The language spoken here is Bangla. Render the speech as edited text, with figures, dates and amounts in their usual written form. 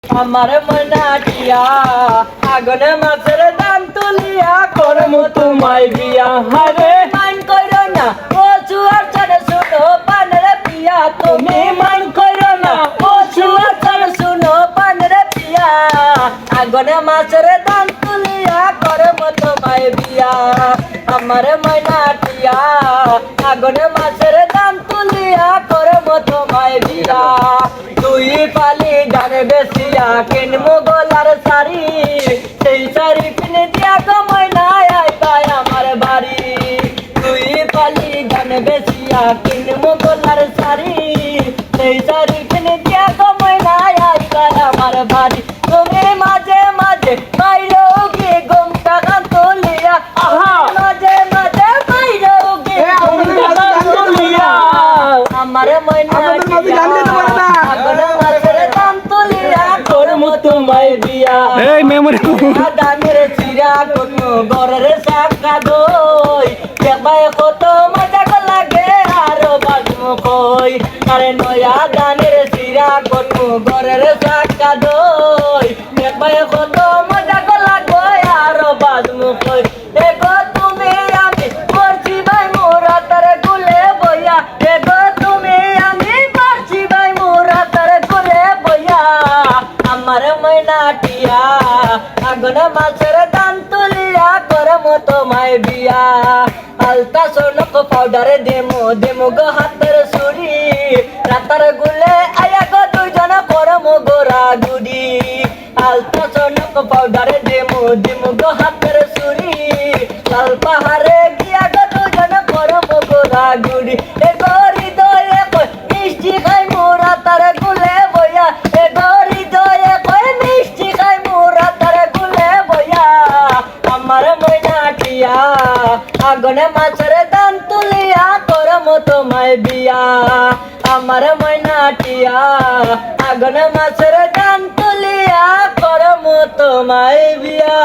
আমার মনাটিয়া আগুনে মাছের দান তুলিয়া করম তোমায় বিয়া হারে মান কইরো না ও চুয়ার চড়ে শুনো পানের পিয়া তুমি মান কইরো না ও চুয়ার চড়ে শুনো পানের পিয়া আগুনে মাছের দান তুলিয়া করম তোমায় বিয়া আমার মনাটিয়া আগুনে মাছের দান তুলিয়া করম তোমায় বিয়া তুই পালি ডানে বেশিয়া কিনমু গলার শাড়ি সেই শাড়ি কিনে দিয়া কমাই নাই আইতাই আমার বাড়ি তুই পালি ডানে বেশিয়া কিনমু গলার শাড়ি সেই শাড়ি কিনে দিয়া কমাই নাই আইতাই আমার বাড়ি তুমি মাঝে মাঝে বাইরে গিয়ে ঘুমটা গান তুলিয়া মাঝে মাঝে বাইরে গিয়ে ঘুমটা গান তুলিয়া আমার ময়না তোমায় বিয়া এই মেমোরি দানের চিরা কোন গরের সাকা দই কেবায় কত মজা লাগে আরো বাজমু কই আরে নয়া দানের চিরা কোন গরের সাকা দই কেবায় কত মজা লাগে আরো বাজমু কই এগো তুমি আমি করছি ভাই মোরা তারে গুলে বইয়া এগো তুমি আমি করছি ভাই মোরা তারে গুলে বইয়া আমার ময়নাটিয়া আগুন মাছের দান তুলিয়া করম তোমায় বিয়া আলতা সোনক পাউডার দেমো গো হাতের সুরি রাতার গুলে আয়া গো দুইজন করম গোরা গুড়ি আলতা সোনক পাউডার দেমো গো হাতের সুরি লাল পাহাড়ে গিয়া গো দুইজন করম গোরা গুড়ি এ গরি দয়ে কই মিষ্টি খাই মোরা তার গুলে বইয়া এ গরি দয়ে কই মিষ্টি খাই মোরা তার গুলে বইয়া আমার ময়নাটিয়া আগুনে মাছের দান তুলিয়া করম তোমায় বিয়া আমার ময়নাটিয়া আগুনে মাছের দান তুলিয়া করম তোমায় বিয়া।